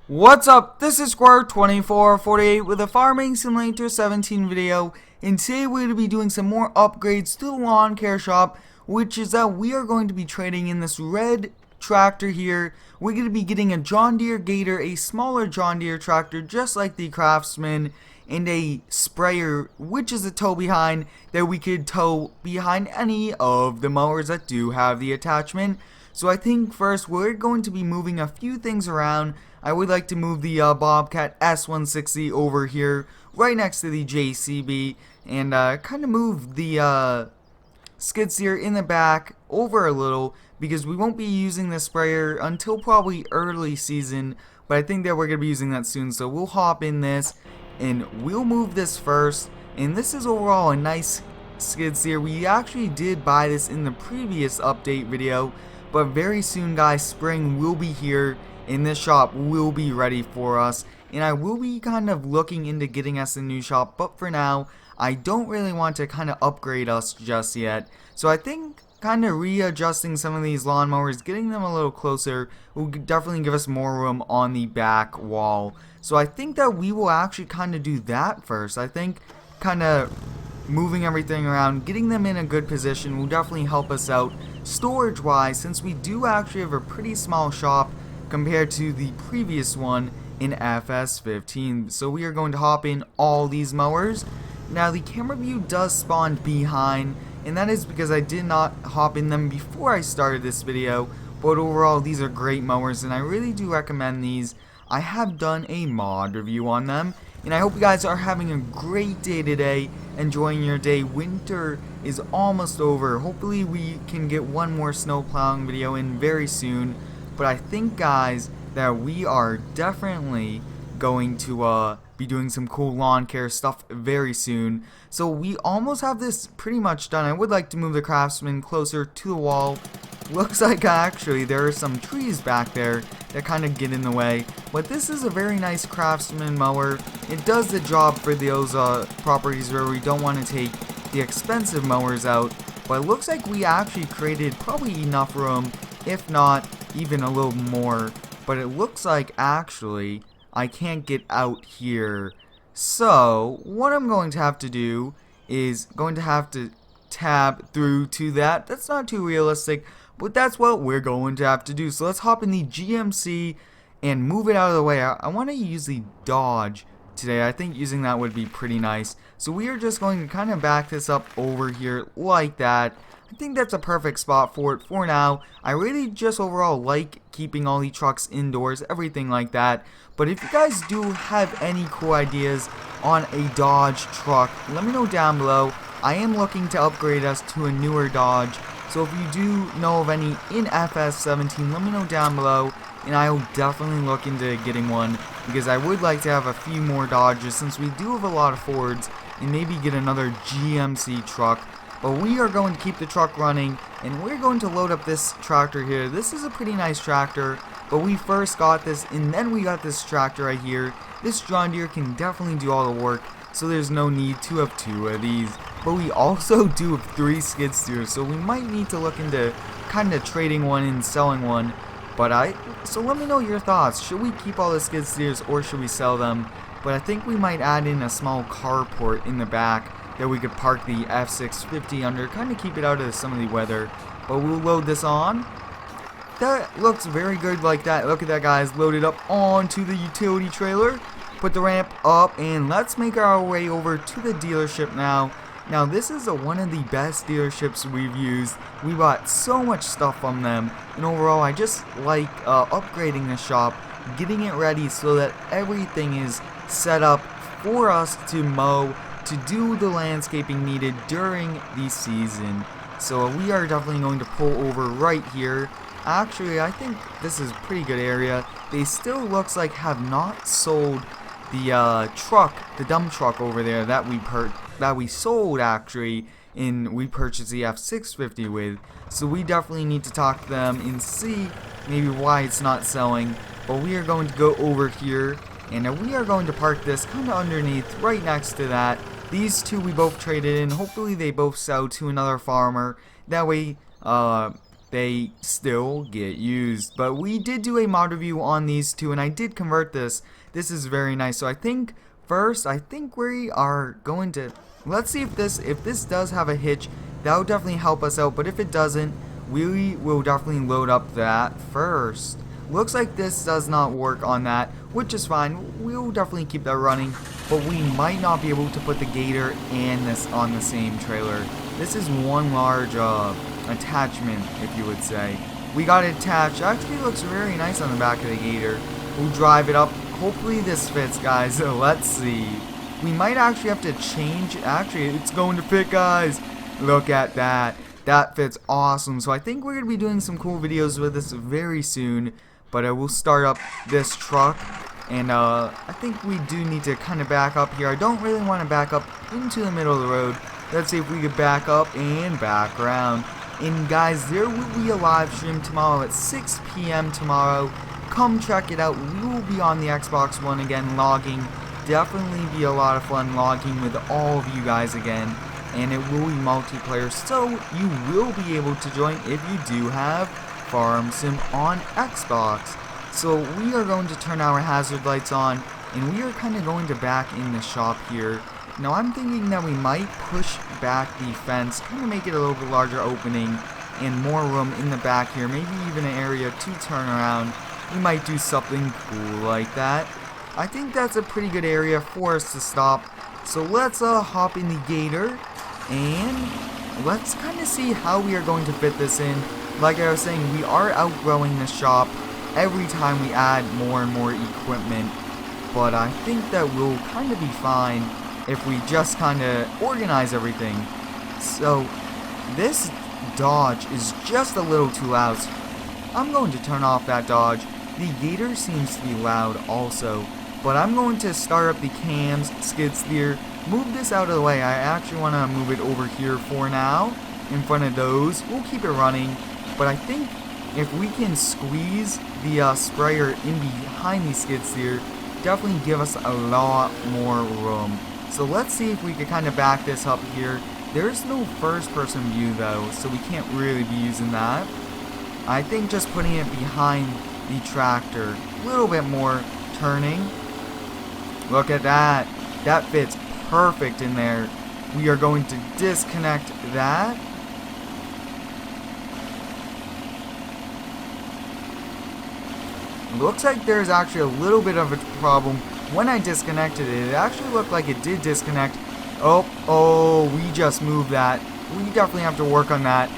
What's up? This is Square2448 with a Farming Simulator 17 video, and today we're going to be doing some more upgrades to the lawn care shop, which is that we are going to be trading in this red tractor here. We're going to be getting a John Deere Gator, a smaller John Deere tractor just like the Craftsman, and a sprayer, which is a tow behind that we could tow behind any of the mowers that do have the attachment. So I think first we're going to be moving a few things around. I would like to move the Bobcat S160 over here right next to the JCB, and kind of move the skid steer in the back over a little, because we won't be using the sprayer until probably early season, but I think that we're going to be using that soon. So we'll hop in this and we'll move this first, and this is overall a nice skid steer. We actually did buy this in the previous update video, but very soon guys, spring will be here and this shop will be ready for us, and I will be kind of looking into getting us a new shop, but for now I don't really want to kind of upgrade us just yet. So I think kind of readjusting some of these lawnmowers, getting them a little closer, will definitely give us more room on the back wall. So I think that we will actually kind of do that first. I think kind of moving everything around, getting them in a good position will definitely help us out storage wise, since we do actually have a pretty small shop compared to the previous one in FS15. So we are going to hop in all these mowers. Now the camera view does spawn behind, and that is because I did not hop in them before I started this video, but overall these are great mowers and I really do recommend these. I have done a mod review on them, and I hope you guys are having a great day today, enjoying your day. Winter is almost over. Hopefully we can get one more snow plowing video in very soon, but I think guys that we are definitely going to be doing some cool lawn care stuff very soon. So we almost have this pretty much done. I would like to move the Craftsman closer to the wall. Looks like actually there are some trees back there that kind of get in the way, but this is a very nice Craftsman mower. It does the job for those properties where we don't want to take the expensive mowers out, but it looks like we actually created probably enough room, if not even a little more. But it looks like actually I can't get out here. So what I'm going to have to do is going to have to tab through to that. That's not too realistic, but that's what we're going to have to do. So let's hop in the GMC and move it out of the way. I want to use the Dodge today. I think using that would be pretty nice. So we are just going to kind of back this up over here like that. I think that's a perfect spot for it for now. I really just overall like keeping all the trucks indoors, everything like that. But if you guys do have any cool ideas on a Dodge truck, let me know down below. I am looking to upgrade us to a newer Dodge. So if you do know of any in FS17, let me know down below, and I will definitely look into getting one, because I would like to have a few more Dodges since we do have a lot of Fords, and maybe get another GMC truck. But we are going to keep the truck running, and we're going to load up this tractor here. This is a pretty nice tractor, but we first got this and then we got this tractor right here. This John Deere can definitely do all the work, so there's no need to have two of these. But we also do have 3 skid steers, so we might need to look into kind of trading one and selling one. So let me know your thoughts. Should we keep all the skid steers or should we sell them? But I think we might add in a small carport in the back that we could park the F650 under, kind of keep it out of some of the weather. But we'll load this on. That looks very good like that. Look at that, guys, loaded up onto the utility trailer. Put the ramp up, and let's make our way over to the dealership now. Now this is one of the best dealerships we've used. We bought so much stuff from them, and overall I just like upgrading the shop, getting it ready so that everything is set up for us to mow, to do the landscaping needed during the season. So we are definitely going to pull over right here. Actually, I think this is a pretty good area. They still looks like have not sold the truck, the dump truck over there that we sold actually, and we purchased the F650 with. So we definitely need to talk to them and see maybe why it's not selling. But we are going to go over here, and we are going to park this kind of underneath, right next to that. These two we both traded in. Hopefully they both sell to another farmer. That way they still get used. But we did do a mod review on these two, and I did convert this. This is very nice. So I think first, we are going to, let's see if this does have a hitch. That would definitely help us out. But if it doesn't, we will definitely load up that first. Looks like this does not work on that, which is fine. We'll definitely keep that running, but we might not be able to put the Gator and this on the same trailer. This is one large attachment, if you would say. We got it attached. Actually looks very nice on the back of the Gator. We'll drive it up. Hopefully this fits, guys. So let's see. We might actually have to change. Actually, it's going to fit, guys. Look at that. That fits awesome. So I think we're going to be doing some cool videos with this very soon. But I will start up this truck. And I think we do need to kind of back up here. I don't really want to back up into the middle of the road. Let's see if we could back up and back around. And guys, there will be a live stream tomorrow at 6 p.m. tomorrow. Come check it out. We will be on the Xbox One again logging. Definitely be a lot of fun logging with all of you guys again. And it will be multiplayer, so you will be able to join if you do have Farm Sim on Xbox. So we are going to turn our hazard lights on, and we are kind of going to back in the shop here. Now I'm thinking that we might push back the fence, kind of make it a little bit larger opening, and more room in the back here, maybe even an area to turn around. We might do something cool like that. I think that's a pretty good area for us to stop. So let's hop in the Gator, and let's kind of see how we are going to fit this in. Like I was saying, we are outgrowing the shop every time we add more and more equipment, but I think that we'll kind of be fine if we just kind of organize everything. So this Dodge is just a little too loud. I'm going to turn off that Dodge. The Gator seems to be loud also, but I'm going to start up the cams, skid steer, move this out of the way. I actually want to move it over here for now, in front of those. We'll keep it running, but I think if we can squeeze the sprayer in behind the skid steer, definitely give us a lot more room. So let's see if we can kind of back this up here. There's no first person view though, so we can't really be using that. I think just putting it behind the tractor, a little bit more turning. Look at that. That fits perfect in there. We are going to disconnect that. Looks like there's actually a little bit of a problem. When I disconnected it, it actually looked like it did disconnect. Oh, we just moved that. We definitely have to work on that.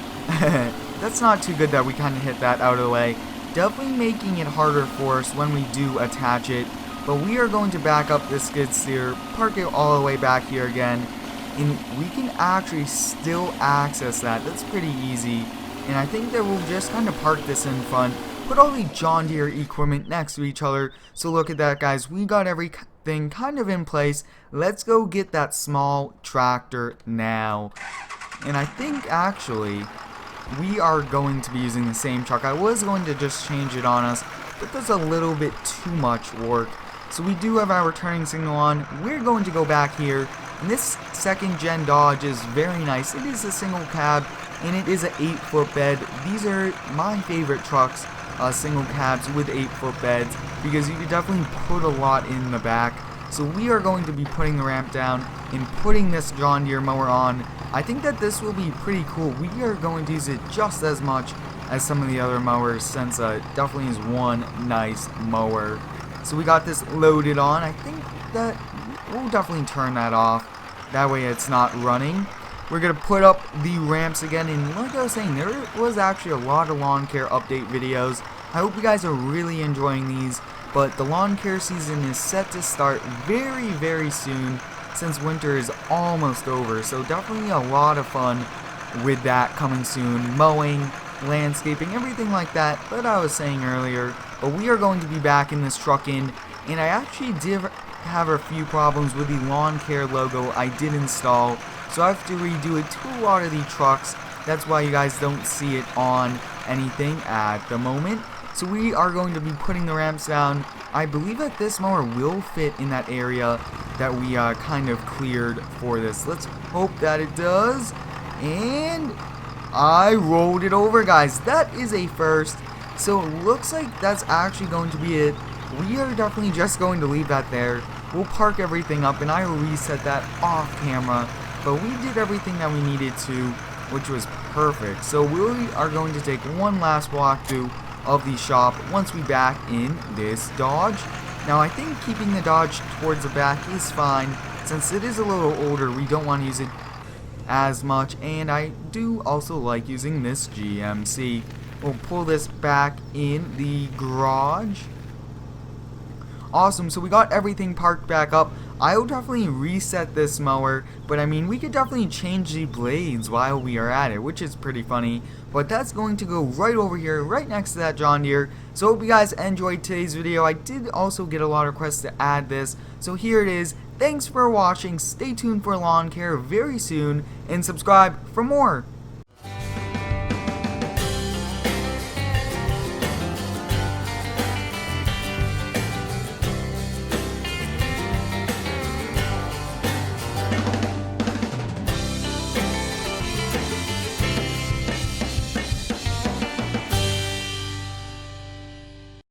That's not too good that we kind of hit that out of the way. Definitely making it harder for us when we do attach it. But we are going to back up this skid steer, park it all the way back here again, and we can actually still access that. That's pretty easy. And I think that we'll just kind of park this in front, put all the John Deere equipment next to each other. So look at that, guys. We got everything kind of in place. Let's go get that small tractor now. And I think actually we are going to be using the same truck. I was going to just change it on us, but there's a little bit too much work. So we do have our turning signal on. We're going to go back here. And this second gen Dodge is very nice. It is a single cab, and it is an 8-foot bed. These are my favorite trucks, single cabs with 8-foot beds, because you can definitely put a lot in the back. So we are going to be putting the ramp down and putting this John Deere mower on. I think that this will be pretty cool. We are going to use it just as much as some of the other mowers, since it definitely is one nice mower. So we got this loaded on. I think that we'll definitely turn that off. That way it's not running. We're going to put up the ramps again. And like I was saying, there was actually a lot of lawn care update videos. I hope you guys are really enjoying these. But the lawn care season is set to start very, very soon, since winter is almost over. So definitely a lot of fun with that coming soon. Mowing, landscaping, everything like that I was saying earlier. But we are going to be back in this truck in, and I actually did have a few problems with the lawn care logo I did install, so I have to redo it to a lot of the trucks. That's why you guys don't see it on anything at the moment. So we are going to be putting the ramps down. I believe that this mower will fit in that area that we kind of cleared for this. Let's hope that it does. And I rolled it over, guys. That is a first. So it looks like that's actually going to be it. We are definitely just going to leave that there. We'll park everything up, and I will reset that off camera. But we did everything that we needed to, which was perfect. So we are going to take one last walkthrough of the shop once we back in this Dodge. Now I think keeping the Dodge towards the back is fine. Since it is a little older, we don't want to use it as much. And I do also like using this GMC. We'll pull this back in the garage. Awesome, so we got everything parked back up. I will definitely reset this mower, but I mean, we could definitely change the blades while we are at it, which is pretty funny. But that's going to go right over here, right next to that John Deere. So hope you guys enjoyed today's video. I did also get a lot of requests to add this, so here it is. Thanks for watching. Stay tuned for lawn care very soon, and subscribe for more.